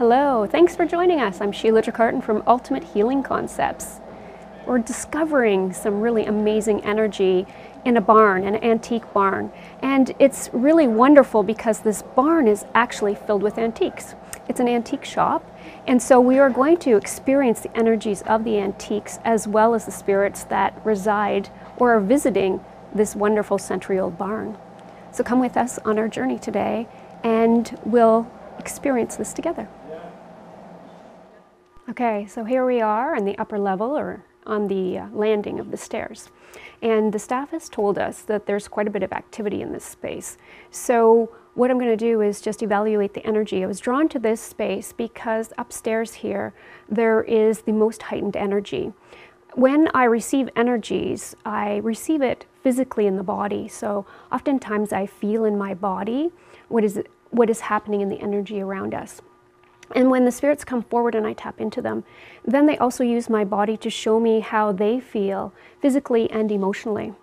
Hello, thanks for joining us. I'm Sheila Trecartin from Ultimate Healing Concepts. We're discovering some really amazing energy in a barn, an antique barn. And it's really wonderful because this barn is actually filled with antiques. It's an antique shop, and so we are going to experience the energies of the antiques as well as the spirits that reside or are visiting this wonderful century-old barn. So come with us on our journey today and we'll experience this together. Okay, so here we are in the upper level, or on the landing of the stairs. And the staff has told us that there's quite a bit of activity in this space. So what I'm going to do is just evaluate the energy. I was drawn to this space because upstairs here, there is the most heightened energy. When I receive energies, I receive it physically in the body. So oftentimes I feel in my body what is happening in the energy around us. And when the spirits come forward and I tap into them, then they also use my body to show me how they feel physically and emotionally.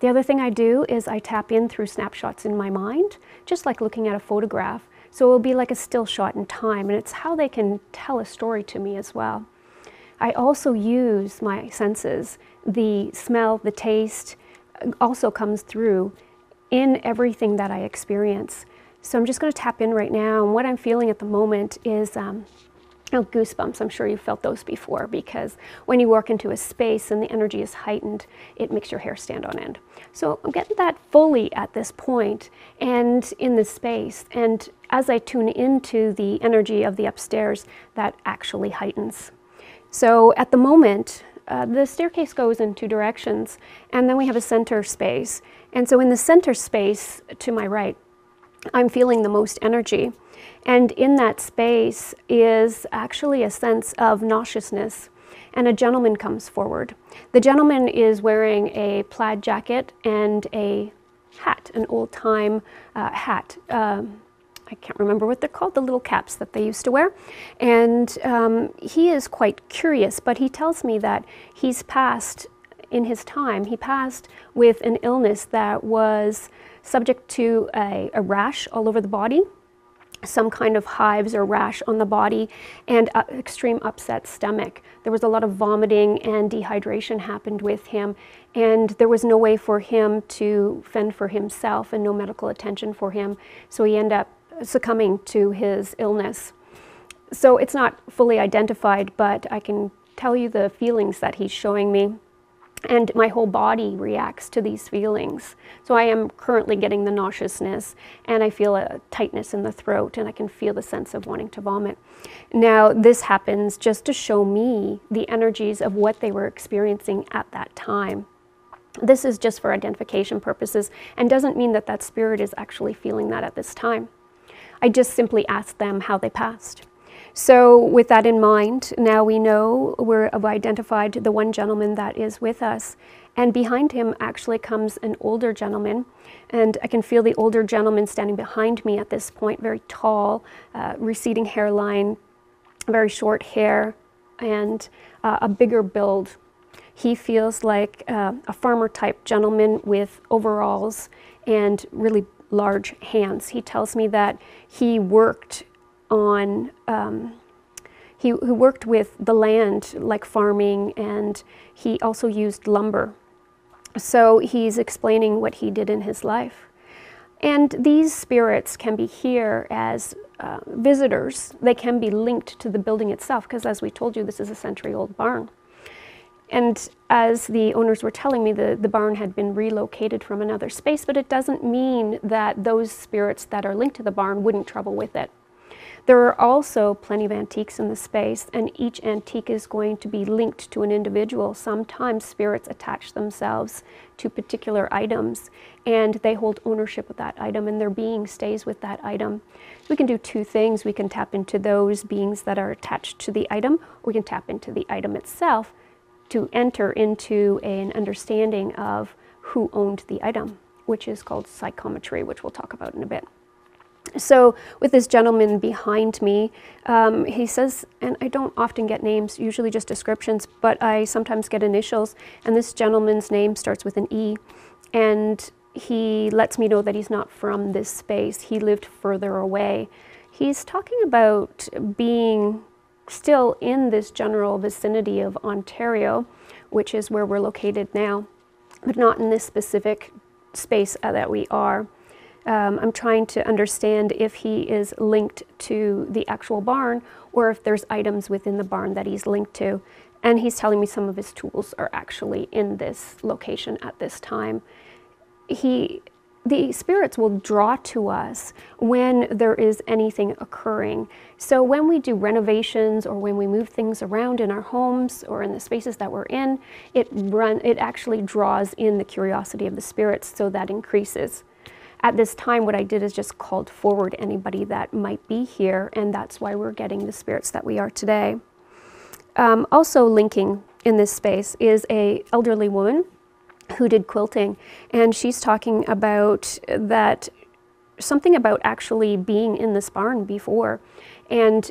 The other thing I do is I tap in through snapshots in my mind, just like looking at a photograph. So it will be like a still shot in time, and it's how they can tell a story to me as well. I also use my senses. The smell, the taste also comes through in everything that I experience. So I'm just going to tap in right now, and what I'm feeling at the moment is goosebumps. I'm sure you've felt those before, because when you walk into a space and the energy is heightened, it makes your hair stand on end. So I'm getting that fully at this point and in this space, and as I tune into the energy of the upstairs, that actually heightens. So at the moment, the staircase goes in two directions, and then we have a center space. And so in the center space to my right, I'm feeling the most energy. And in that space is actually a sense of nauseousness. And a gentleman comes forward. The gentleman is wearing a plaid jacket and a hat, an old-time hat. I can't remember what they're called, the little caps that they used to wear. And he is quite curious, but he tells me that he's passed, in his time, he passed with an illness that was subject to a rash all over the body, some kind of hives or rash on the body, and extreme upset stomach. There was a lot of vomiting and dehydration happened with him, and there was no way for him to fend for himself and no medical attention for him, so he ended up succumbing to his illness. So it's not fully identified, but I can tell you the feelings that he's showing me. And my whole body reacts to these feelings. So I am currently getting the nauseousness, and I feel a tightness in the throat, and I can feel the sense of wanting to vomit. Now, this happens just to show me the energies of what they were experiencing at that time. This is just for identification purposes, and doesn't mean that that spirit is actually feeling that at this time. I just simply asked them how they passed. So with that in mind, now we know we've identified the one gentleman that is with us, and behind him actually comes an older gentleman, and I can feel the older gentleman standing behind me at this point, very tall, receding hairline, very short hair, and a bigger build. He feels like a farmer type gentleman with overalls and really large hands. He tells me that he worked on, he worked with the land, like farming, and he also used lumber. So he's explaining what he did in his life. And these spirits can be here as visitors. They can be linked to the building itself, because as we told you, this is a century-old barn. And as the owners were telling me, the barn had been relocated from another space, but it doesn't mean that those spirits that are linked to the barn wouldn't travel with it. There are also plenty of antiques in the space, and each antique is going to be linked to an individual. Sometimes spirits attach themselves to particular items, and they hold ownership of that item, and their being stays with that item. We can do two things. We can tap into those beings that are attached to the item, or we can tap into the item itself to enter into an understanding of who owned the item, which is called psychometry, which we'll talk about in a bit. So with this gentleman behind me, he says, and I don't often get names, usually just descriptions, but I sometimes get initials, and this gentleman's name starts with an E, and he lets me know that he's not from this space. He lived further away. He's talking about being still in this general vicinity of Ontario, which is where we're located now, but not in this specific space that we are. I'm trying to understand if he is linked to the actual barn or if there's items within the barn that he's linked to. And he's telling me some of his tools are actually in this location at this time. The spirits will draw to us when there is anything occurring. So when we do renovations or when we move things around in our homes or in the spaces that we're in, it actually draws in the curiosity of the spirits, so that increases. At this time, what I did is just called forward anybody that might be here, and that's why we're getting the spirits that we are today. Also linking in this space is an elderly woman who did quilting, and she's talking about that, something about actually being in this barn before, and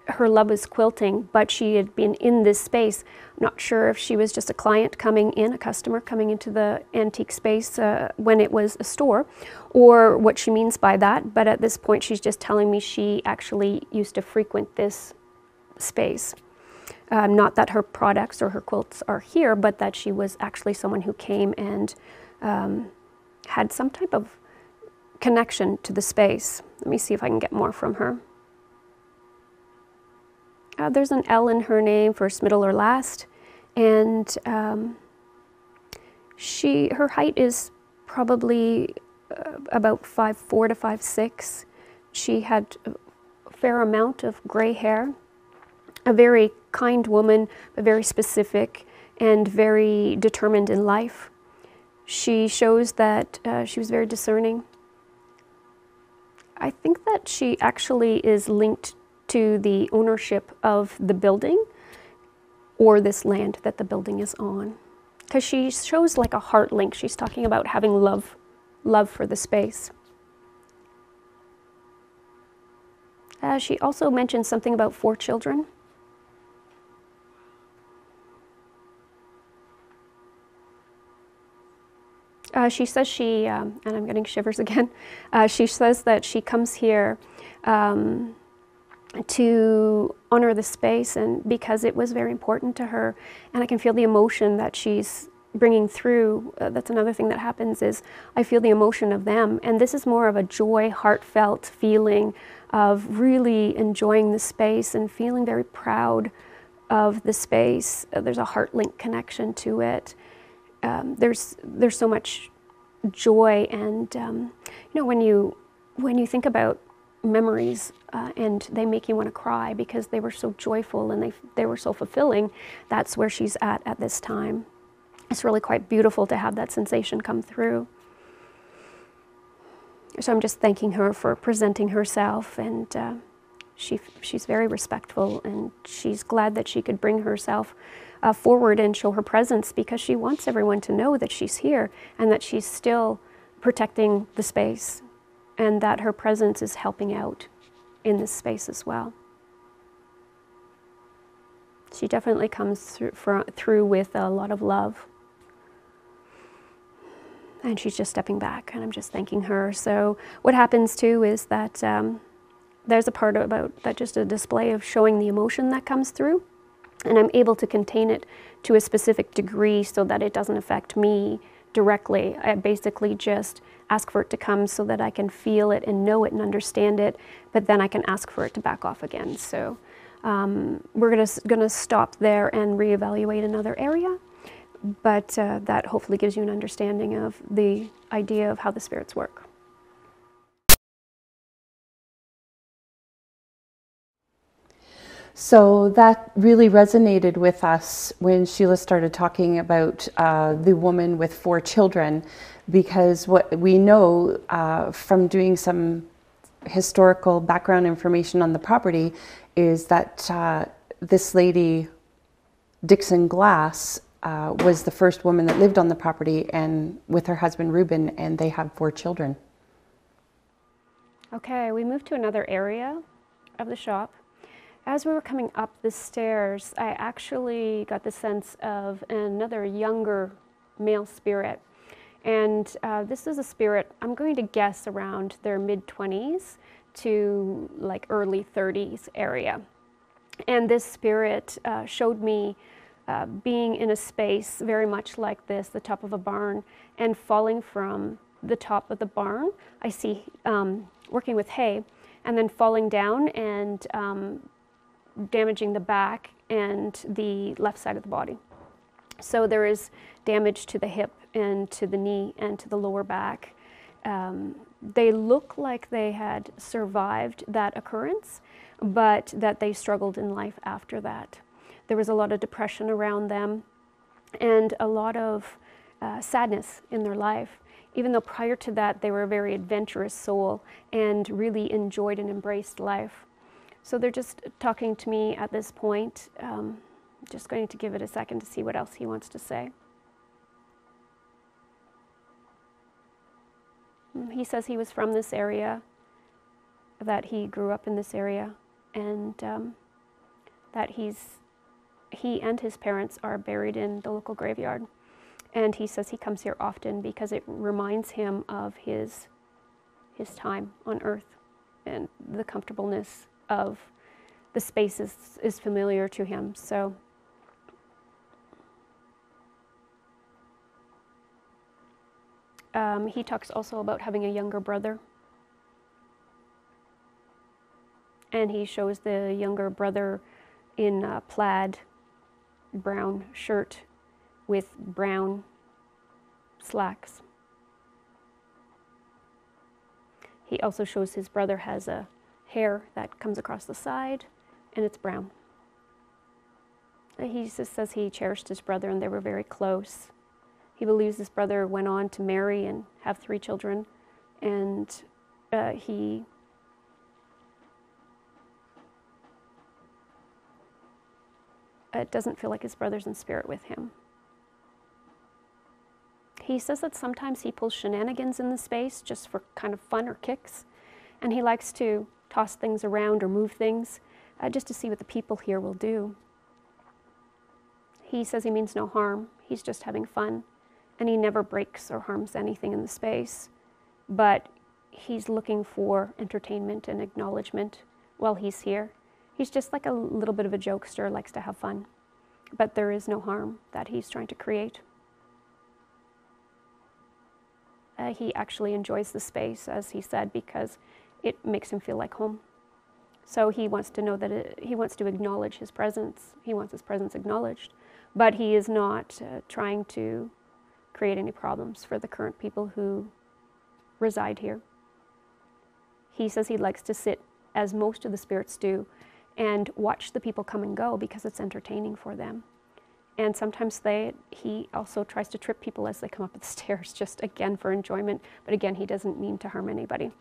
her love was quilting, but she had been in this space. I'm not sure if she was just a client coming in, a customer coming into the antique space when it was a store, or what she means by that, but at this point she's just telling me she actually used to frequent this space. Not that her products or her quilts are here, but that she was actually someone who came and had some type of connection to the space. Let me see if I can get more from her. There's an L in her name, first, middle, or last, and her height is probably about 5'4" to 5'6". She had a fair amount of gray hair. A very kind woman, but very specific and very determined in life. She shows that she was very discerning. I think that she actually is linked to the ownership of the building or this land that the building is on, because she shows like a heart link. She's talking about having love for the space. She also mentioned something about 4 children. She says and I'm getting shivers again, she says that she comes here to honor the space, and because it was very important to her, and I can feel the emotion that she's bringing through. That's another thing that happens, is I feel the emotion of them, and this is more of a joy, heartfelt feeling of really enjoying the space and feeling very proud of the space. There's a heart link connection to it. There's so much joy, and you know, when you think about memories and they make you want to cry because they were so joyful and they were so fulfilling, that's where she's at this time. It's really quite beautiful to have that sensation come through. So I'm just thanking her for presenting herself, and she's very respectful, and she's glad that she could bring herself forward and show her presence, because she wants everyone to know that she's here and that she's still protecting the space, and that her presence is helping out in this space as well. She definitely comes through with a lot of love. And she's just stepping back, and I'm just thanking her. So what happens too is that there's a part about that, just a display of showing the emotion that comes through, and I'm able to contain it to a specific degree so that it doesn't affect me directly. I basically just ask for it to come so that I can feel it and know it and understand it, but then I can ask for it to back off again. So we're gonna stop there and reevaluate another area, but that hopefully gives you an understanding of the idea of how the spirits work. So that really resonated with us when Sheila started talking about the woman with 4 children, because what we know from doing some historical background information on the property is that this lady, Dixon Glass, was the first woman that lived on the property, and with her husband Reuben, and they have 4 children. Okay, we moved to another area of the shop. As we were coming up the stairs, I actually got the sense of another younger male spirit. And this is a spirit, I'm going to guess around their mid-20s to like early 30s area. And this spirit showed me being in a space very much like this, the top of a barn, and falling from the top of the barn. I see working with hay, and then falling down and damaging the back and the left side of the body. So there is damage to the hip and to the knee and to the lower back. They look like they had survived that occurrence, but that they struggled in life after that. There was a lot of depression around them and a lot of sadness in their life, even though prior to that they were a very adventurous soul and really enjoyed and embraced life. So they're just talking to me at this point. Just going to give it a second to see what else he wants to say. He says he was from this area, that he grew up in this area, and that he and his parents are buried in the local graveyard. And he says he comes here often because it reminds him of his time on earth, and the comfortableness of the space is familiar to him. So he talks also about having a younger brother. And he shows the younger brother in a plaid brown shirt with brown slacks. He also shows his brother has a hair that comes across the side, and it's brown. He just says he cherished his brother and they were very close. He believes his brother went on to marry and have 3 children, and it doesn't feel like his brother's in spirit with him. He says that sometimes he pulls shenanigans in the space just for kind of fun or kicks, and he likes to toss things around or move things just to see what the people here will do. He says he means no harm, he's just having fun, and he never breaks or harms anything in the space, but he's looking for entertainment and acknowledgement while he's here. He's just like a little bit of a jokester, likes to have fun, but there is no harm that he's trying to create. He actually enjoys the space, as he said, because it makes him feel like home. So he wants to know that he wants to acknowledge his presence. He wants his presence acknowledged, but he is not trying to create any problems for the current people who reside here. He says he likes to sit, as most of the spirits do, and watch the people come and go because it's entertaining for them. And sometimes he also tries to trip people as they come up the stairs, just again for enjoyment, but again, he doesn't mean to harm anybody.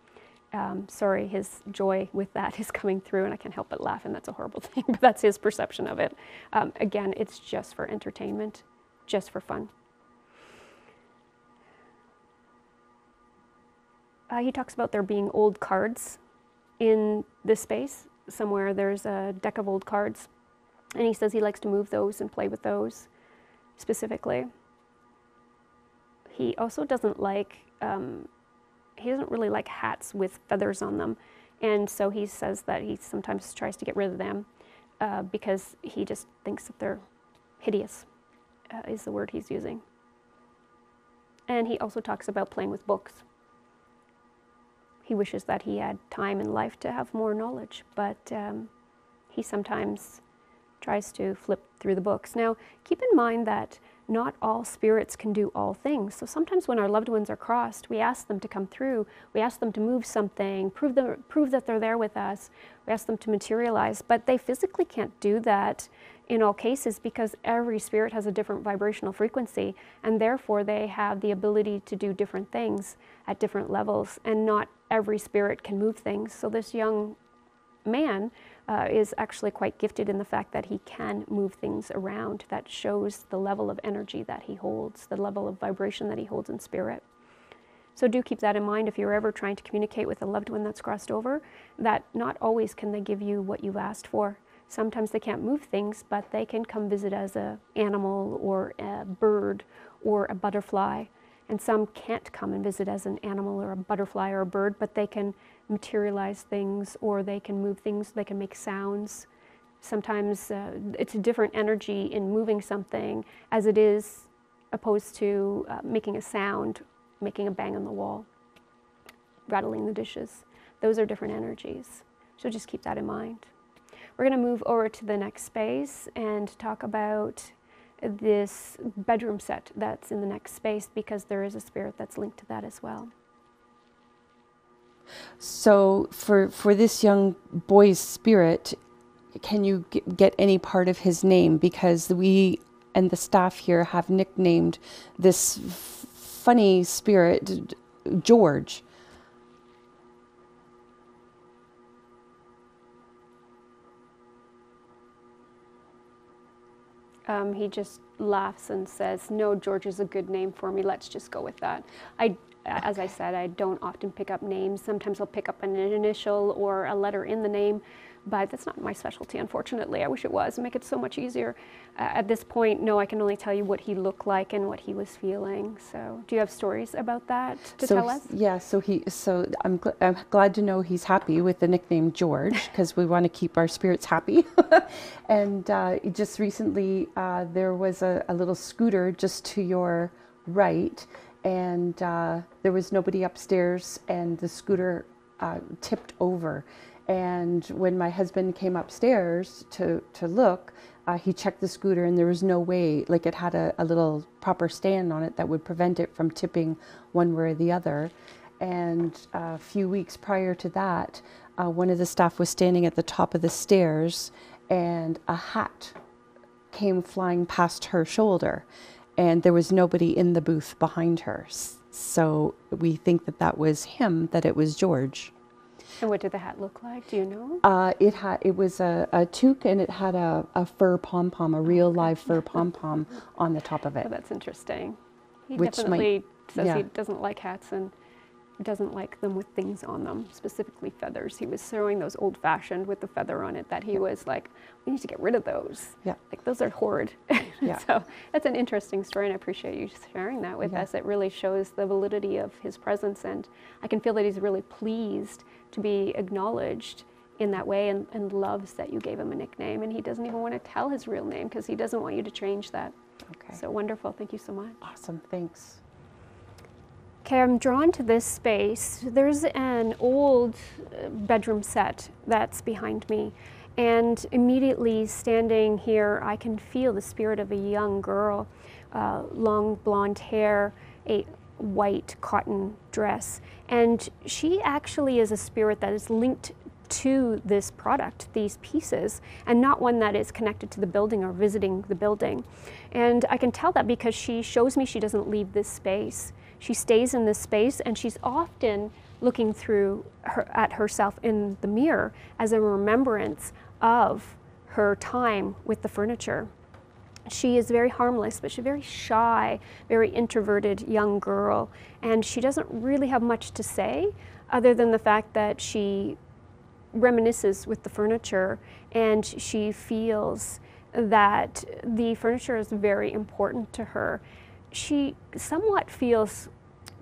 Sorry, his joy with that is coming through, and I can't help but laugh, and that's a horrible thing, but that's his perception of it. Again, it's just for entertainment, just for fun. He talks about there being old cards in this space. Somewhere there's a deck of old cards, and he says he likes to move those and play with those specifically. He also doesn't like, he doesn't really like hats with feathers on them, and so he says that he sometimes tries to get rid of them because he just thinks that they're hideous, is the word he's using. And he also talks about playing with books. He wishes that he had time in life to have more knowledge, but he sometimes tries to flip through the books. Now, keep in mind that not all spirits can do all things. So sometimes when our loved ones are crossed, we ask them to come through. We ask them to move something, prove that they're there with us. We ask them to materialize, but they physically can't do that in all cases because every spirit has a different vibrational frequency, and therefore they have the ability to do different things at different levels, and not every spirit can move things. So this young man is actually quite gifted in the fact that he can move things around. That shows the level of energy that he holds, the level of vibration that he holds in spirit. So do keep that in mind if you're ever trying to communicate with a loved one that's crossed over, that not always can they give you what you've asked for. Sometimes they can't move things, but they can come visit as an animal or a bird or a butterfly And some can't come and visit as an animal or a butterfly or a bird, but they can materialize things, or they can move things, they can make sounds. Sometimes it's a different energy in moving something as it is opposed to making a sound, making a bang on the wall, rattling the dishes. Those are different energies. So just keep that in mind. We're going to move over to the next space and talk about this bedroom set that's in the next space, because there is a spirit that's linked to that as well. So for this young boy's spirit, can you get any part of his name? Because we and the staff here have nicknamed this funny spirit George. He just laughs and says, "No, George is a good name for me. Let's just go with that." As I said, I don't often pick up names. Sometimes I'll pick up an initial or a letter in the name, but that's not my specialty, unfortunately. I wish it was. It'd make it so much easier. At this point, no, I can only tell you what he looked like and what he was feeling. So, do you have stories about that to tell us? Yeah. So I'm glad to know he's happy with the nickname George, because we want to keep our spirits happy. And just recently, there was a little scooter just to your right, and there was nobody upstairs, and the scooter tipped over. And when my husband came upstairs to look, he checked the scooter, and there was no way, like it had a little proper stand on it that would prevent it from tipping one way or the other. And a few weeks prior to that, one of the staff was standing at the top of the stairs, and a hat came flying past her shoulder, and there was nobody in the booth behind her. So we think that was him, that it was George. And what did the hat look like? Do you know? It was a toque, and it had a fur pom-pom, a real live fur pom-pom on the top of it. Oh, that's interesting. He Which definitely says yeah. he doesn't like hats and doesn't like them with things on them, specifically feathers. He was throwing those old-fashioned with the feather on it, that he was like, we need to get rid of those. Yeah. Like, those are horrid. Yeah. So that's an interesting story, and I appreciate you sharing that with us. It really shows the validity of his presence, and I can feel that he's really pleased to be acknowledged in that way, and loves that you gave him a nickname, and he doesn't even want to tell his real name because he doesn't want you to change that. Okay. So wonderful. Thank you so much. Awesome. Thanks. Okay, I'm drawn to this space. There's an old bedroom set that's behind me, and immediately standing here, I can feel the spirit of a young girl, long blonde hair, a white cotton dress, and she actually is a spirit that is linked to this product, these pieces, and not one that is connected to the building or visiting the building. And I can tell that because she shows me she doesn't leave this space. She stays in this space, and she's often looking at herself in the mirror as a remembrance of her time with the furniture. She is very harmless, but she's very shy, very introverted young girl, and she doesn't really have much to say other than the fact that she reminisces with the furniture, and she feels that the furniture is very important to her. She somewhat feels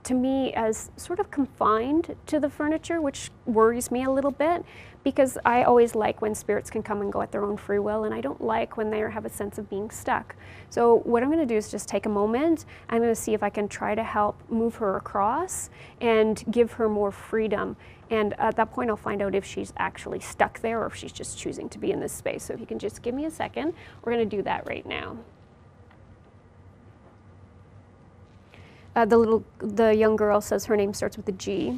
to me as sort of confined to the furniture, which worries me a little bit, because I always like when spirits can come and go at their own free will, and I don't like when they have a sense of being stuck. So what I'm going to do is just take a moment. I'm going to see if I can try to help move her across and give her more freedom. And at that point, I'll find out if she's actually stuck there or if she's just choosing to be in this space. So if you can just give me a second, we're going to do that right now. The young girl says her name starts with a G.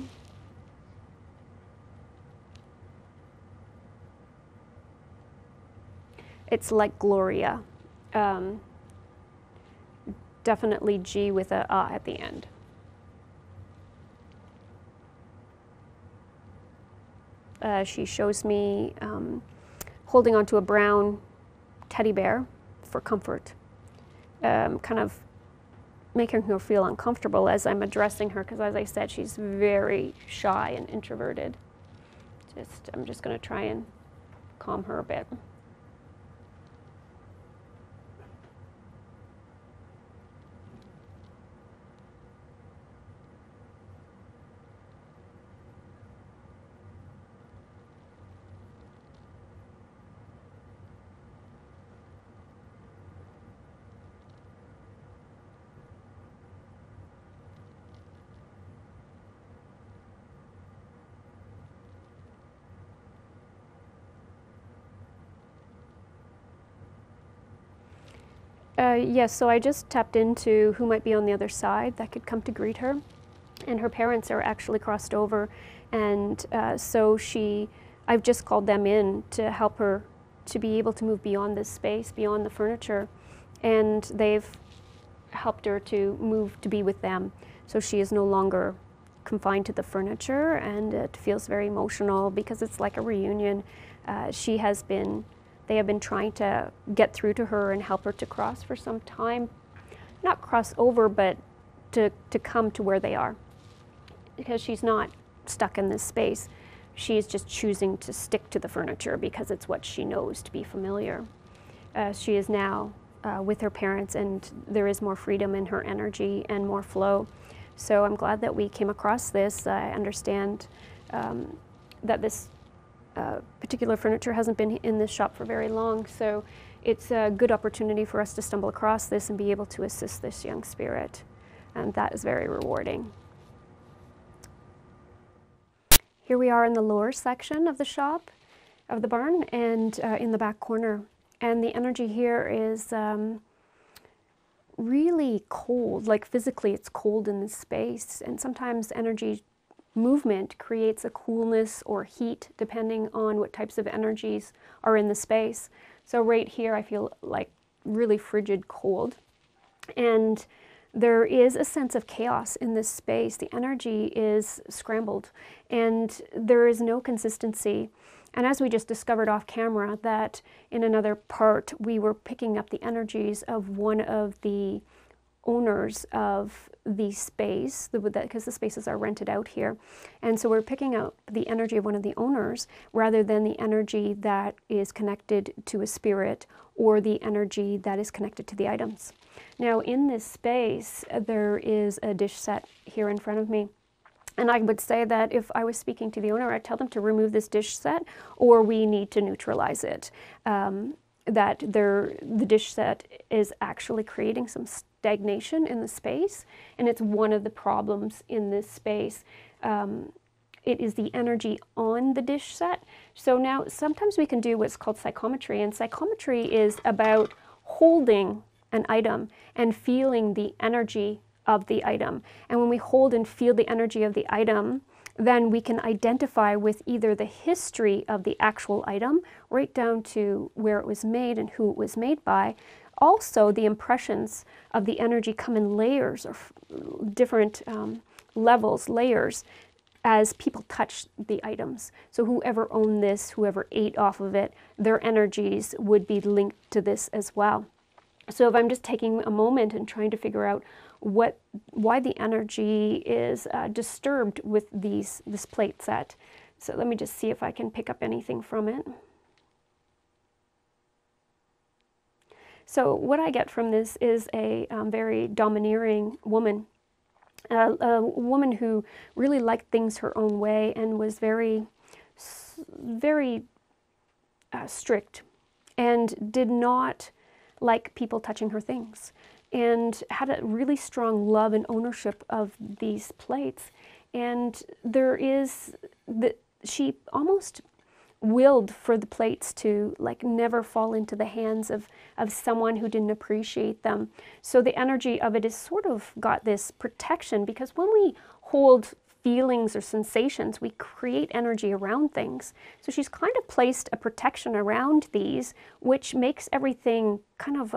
It's like Gloria. Definitely G with a at the end. She shows me holding onto a brown teddy bear for comfort, kind of making her feel uncomfortable as I'm addressing her, because as I said, she's very shy and introverted. I'm just going to try and calm her a bit. Yes, so I just tapped into who might be on the other side that could come to greet her. And her parents are actually crossed over. And so I've just called them in to help her to be able to move beyond this space, beyond the furniture. And they've helped her to move to be with them. So she is no longer confined to the furniture, and it feels very emotional because it's like a reunion. They have been trying to get through to her and help her to cross for some time. Not cross over, but to come to where they are. Because she's not stuck in this space. She's just choosing to stick to the furniture because it's what she knows to be familiar. She is now with her parents, and there is more freedom in her energy and more flow. So I'm glad that we came across this. I understand that this particular furniture hasn't been in this shop for very long, so it's a good opportunity for us to stumble across this and be able to assist this young spirit, and that is very rewarding. Here we are in the lower section of the shop, of the barn, and in the back corner. And the energy here is really cold, like physically it's cold in this space. And sometimes energy movement creates a coolness or heat depending on what types of energies are in the space. So right here I feel like really frigid cold. And there is a sense of chaos in this space. The energy is scrambled and there is no consistency. And as we just discovered off camera, that in another part we were picking up the energies of one of the owners of the space, because the spaces are rented out here. And so we're picking up the energy of one of the owners rather than the energy that is connected to a spirit or the energy that is connected to the items. Now in this space, there is a dish set here in front of me. And I would say that if I was speaking to the owner, I'd tell them to remove this dish set or we need to neutralize it. That the dish set is actually creating some stagnation in the space, and it's one of the problems in this space. It is the energy on the dish set. So now sometimes we can do what's called psychometry, and psychometry is about holding an item and feeling the energy of the item. And when we hold and feel the energy of the item, then we can identify with either the history of the actual item, right down to where it was made and who it was made by. Also, the impressions of the energy come in layers or different levels, layers, as people touch the items. So whoever owned this, whoever ate off of it, their energies would be linked to this as well. So if I'm just taking a moment and trying to figure out why the energy is disturbed with this plate set. So let me just see if I can pick up anything from it. So what I get from this is a very domineering woman, a woman who really liked things her own way and was very strict and did not like people touching her things, and had a really strong love and ownership of these plates. And she almost willed for the plates to like never fall into the hands of someone who didn't appreciate them. So the energy of it is sort of got this protection, because when we hold feelings or sensations, we create energy around things. So she's kind of placed a protection around these, which makes everything kind of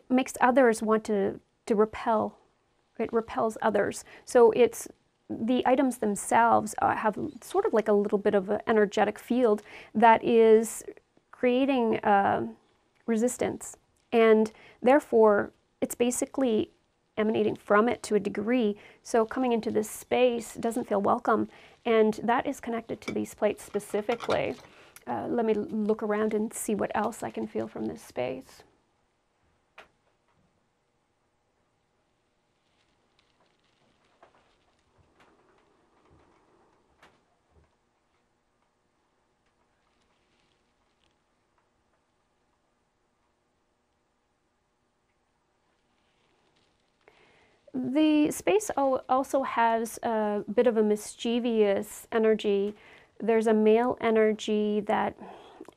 makes others want to repel. It repels others. So it's the items themselves have sort of like a little bit of an energetic field that is creating resistance, and therefore it's basically emanating from it to a degree. So coming into this space doesn't feel welcome, and that is connected to these plates specifically. Let me look around and see what else I can feel from this space. The space also has a bit of a mischievous energy. There's a male energy that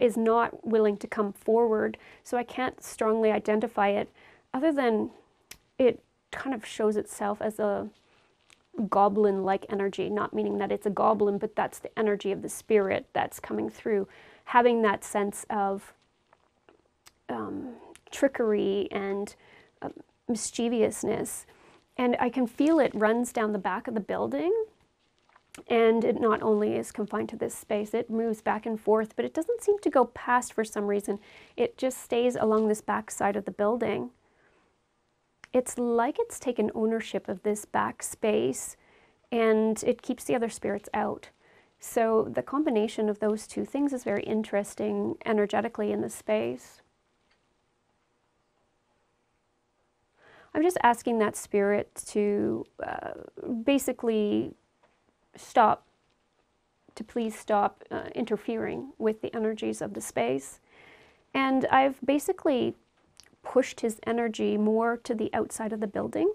is not willing to come forward, so I can't strongly identify it, other than it kind of shows itself as a goblin-like energy, not meaning that it's a goblin, but that's the energy of the spirit that's coming through, having that sense of trickery and mischievousness. And I can feel it runs down the back of the building, and it not only is confined to this space, it moves back and forth, but it doesn't seem to go past for some reason. It just stays along this back side of the building. It's like it's taken ownership of this back space, and it keeps the other spirits out. So the combination of those two things is very interesting energetically in the space. I'm just asking that spirit to basically stop, to please stop interfering with the energies of the space. And I've basically pushed his energy more to the outside of the building.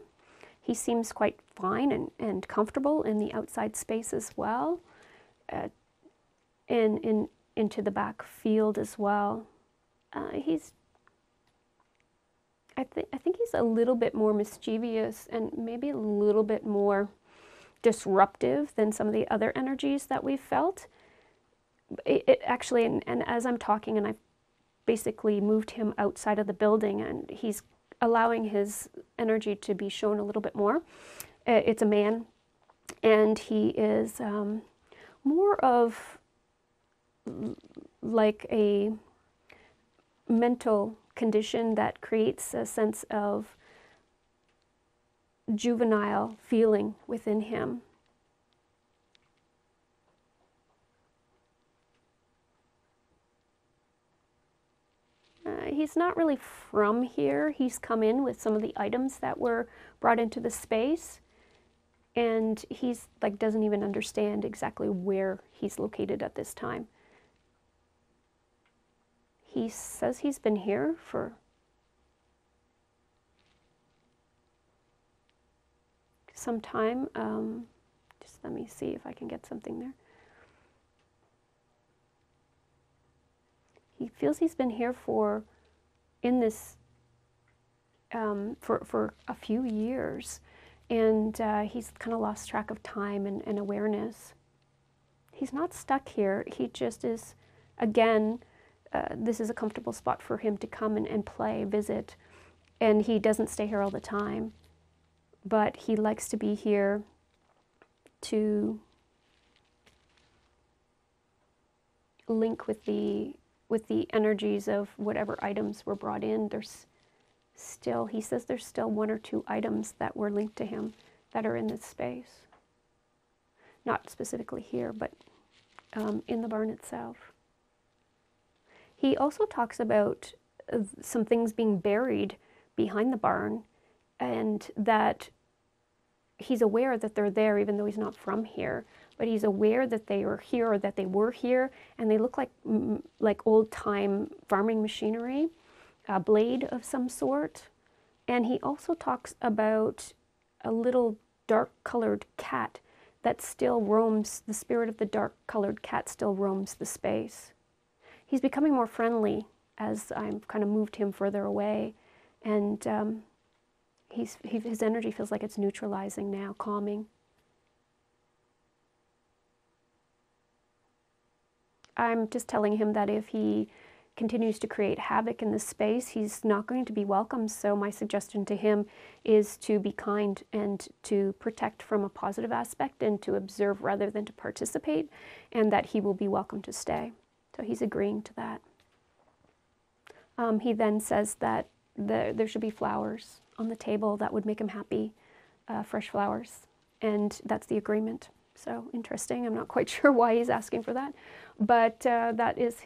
He seems quite fine and comfortable in the outside space as well, and into the back field as well. I think he's a little bit more mischievous and maybe a little bit more disruptive than some of the other energies that we've felt. It actually, and as I'm talking, and I've basically moved him outside of the building, and he's allowing his energy to be shown a little bit more. It's a man, and he is more of like a mental condition that creates a sense of juvenile feeling within him. He's not really from here. He's come in with some of the items that were brought into the space, and he's like doesn't even understand exactly where he's located at this time. He says he's been here for some time. Just let me see if I can get something there. He feels he's been here for a few years, and he's kind of lost track of time and awareness. He's not stuck here. He just is, again, this is a comfortable spot for him to come and play, visit, and he doesn't stay here all the time, but he likes to be here to link with the energies of whatever items were brought in. There's still, he says there's still 1 or 2 items that were linked to him that are in this space. Not specifically here, but in the barn itself. He also talks about some things being buried behind the barn, and that he's aware that they're there even though he's not from here, but he's aware that they are here or that they were here, and they look like old-time farming machinery, a blade of some sort. And he also talks about a little dark-colored cat that still roams, the spirit of the dark-colored cat still roams the space. He's becoming more friendly as I've kind of moved him further away, and his energy feels like it's neutralizing now, calming. I'm just telling him that if he continues to create havoc in this space, he's not going to be welcome. So my suggestion to him is to be kind and to protect from a positive aspect and to observe rather than to participate, and that he will be welcome to stay. So he's agreeing to that. He then says that there should be flowers on the table that would make him happy, fresh flowers, and that's the agreement. So interesting. I'm not quite sure why he's asking for that, but that is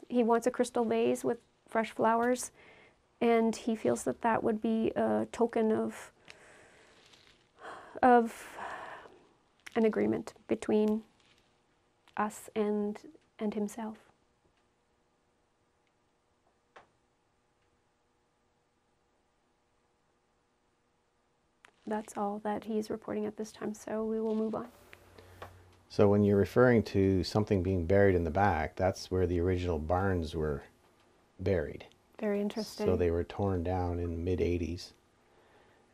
he wants a crystal vase with fresh flowers, and he feels that that would be a token of an agreement between us and himself. That's all that he's reporting at this time, so we will move on. So when you're referring to something being buried in the back, that's where the original barns were buried. Very interesting. So they were torn down in the mid-80s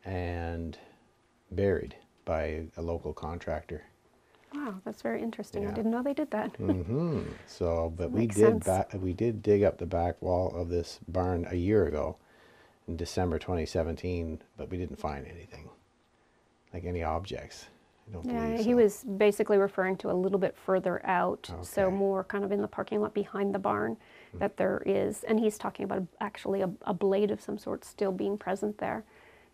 and buried by a local contractor. Wow, that's very interesting. I Yeah. didn't know they did that. So, but Makes sense. we did dig up the back wall of this barn a year ago in December 2017, but we didn't find anything, like any objects. I don't Yeah, believe he so. was basically referring to a little bit further out, so Okay. more kind of in the parking lot behind the barn that there is, and he's talking about actually a blade of some sort still being present there.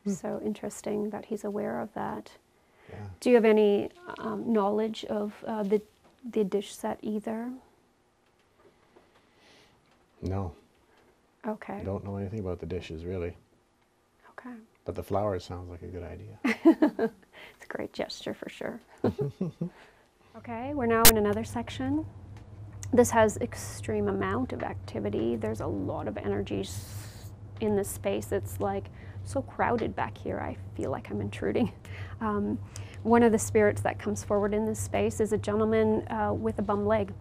So interesting that he's aware of that. Yeah. Do you have any knowledge of the dish set either? No, Okay. I don't know anything about the dishes really, Okay. but the flowers sounds like a good idea. It's a great gesture for sure. Okay, we're now in another section. This has extreme amount of activity. There's a lot of energy in this space. It's like so crowded back here. I feel like I'm intruding. One of the spirits that comes forward in this space is a gentleman with a bum leg.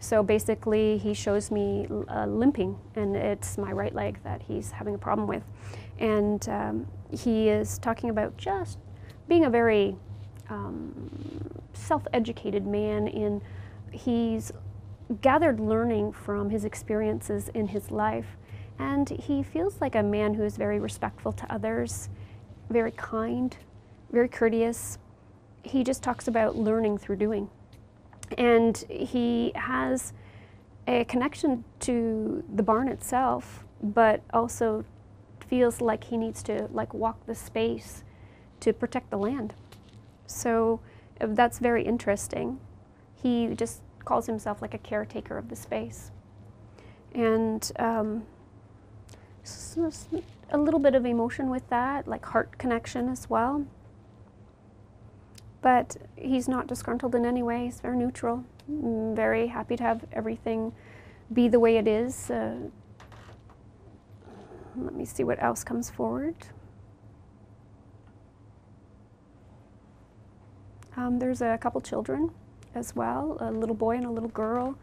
So basically he shows me limping, and it's my right leg that he's having a problem with. And he is talking about just being a very self-educated man. He's gathered learning from his experiences in his life, and he feels like a man who is very respectful to others, very kind, very courteous. He just talks about learning through doing, and he has a connection to the barn itself, but also feels like he needs to walk the space to protect the land. So that's very interesting. He just calls himself like a caretaker of the space. And a little bit of emotion with that, like heart connection as well. But he's not disgruntled in any way. He's very neutral. Very happy to have everything be the way it is. Let me see what else comes forward. There's a couple children as well, a little boy and a little girl,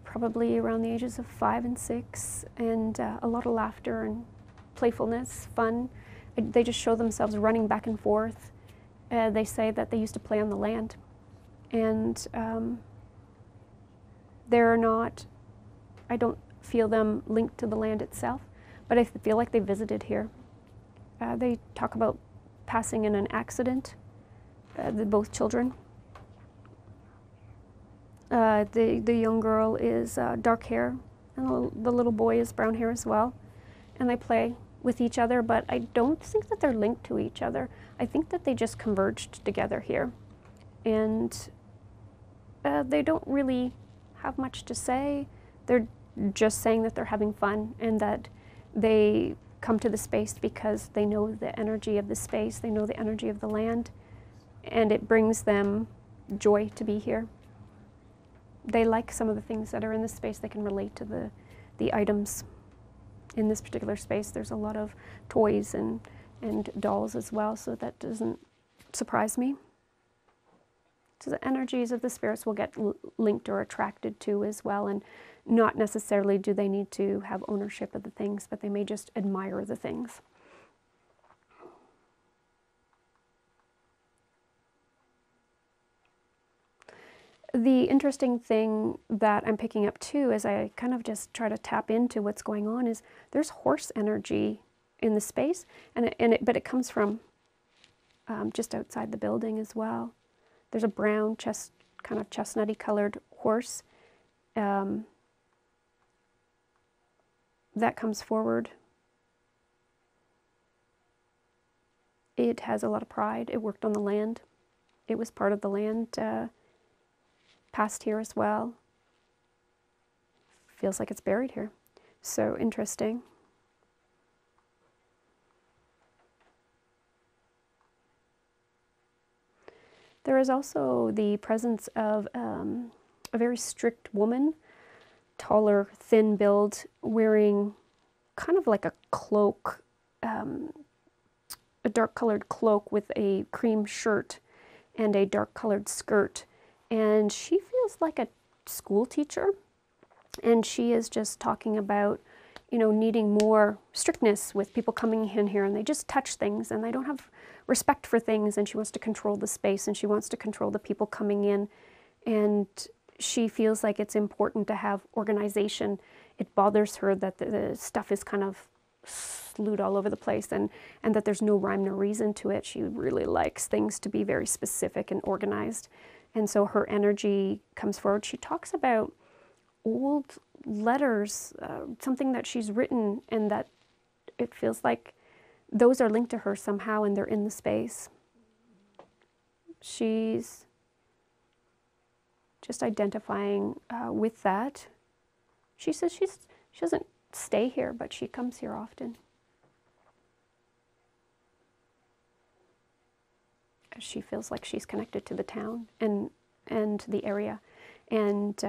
probably around the ages of 5 and 6, and a lot of laughter and playfulness, fun. They just show themselves running back and forth. They say that they used to play on the land, and they're not, I don't feel them linked to the land itself, but I feel like they visited here. They talk about passing in an accident, both children. The young girl is dark hair, and the little boy is brown hair as well, and they play with each other, but I don't think that they're linked to each other. I think that they just converged together here, and they don't really have much to say. They're just saying that they're having fun and that they come to the space because they know the energy of the space, they know the energy of the land, and it brings them joy to be here. They like some of the things that are in this space. They can relate to the items in this particular space. There's a lot of toys and dolls as well, so that doesn't surprise me. So the energies of the spirits will get linked or attracted to as well, and not necessarily do they need to have ownership of the things, but they may just admire the things. The interesting thing that I'm picking up too, as I kind of just try to tap into what's going on, is there's horse energy in the space, but it comes from just outside the building as well. There's a brown, kind of chestnutty colored horse that comes forward. It has a lot of pride. It worked on the land. It was part of the land. Past here as well. Feels like it's buried here. So interesting. There is also the presence of a very strict woman, taller, thin build, wearing kind of like a cloak, a dark colored cloak with a cream shirt and a dark colored skirt. and she feels like a school teacher, and she is just talking about, you know, needing more strictness with people coming in here, and they just touch things and they don't have respect for things, and she wants to control the space, and she wants to control the people coming in, and she feels like it's important to have organization. It bothers her that the stuff is kind of slewed all over the place, and that there's no rhyme, no reason to it. She really likes things to be very specific and organized, and so her energy comes forward. She talks about old letters, something that she's written, and that it feels like those are linked to her somehow, and they're in the space. She's just identifying with that. She says she doesn't stay here, but she comes here often. She feels like she's connected to the town and the area, and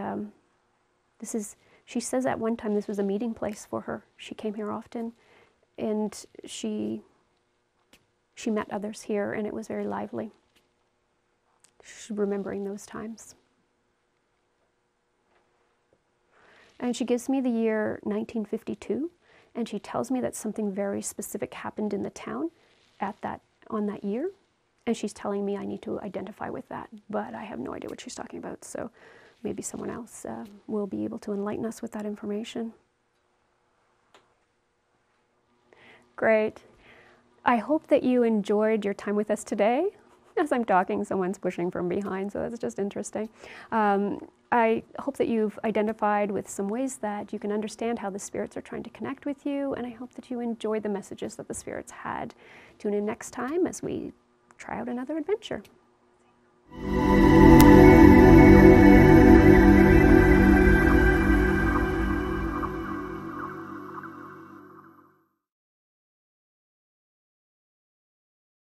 she says at one time this was a meeting place for her. She came here often, and she met others here, and it was very lively. She's remembering those times. And she gives me the year 1952, and she tells me that something very specific happened in the town on that year, and she's telling me I need to identify with that, but I have no idea what she's talking about, so maybe someone else will be able to enlighten us with that information. Great. I hope that you enjoyed your time with us today. As I'm talking, someone's pushing from behind, so that's just interesting. I hope that you've identified with some ways that you can understand how the spirits are trying to connect with you, and I hope that you enjoy the messages that the spirits had. Tune in next time as we try out another adventure.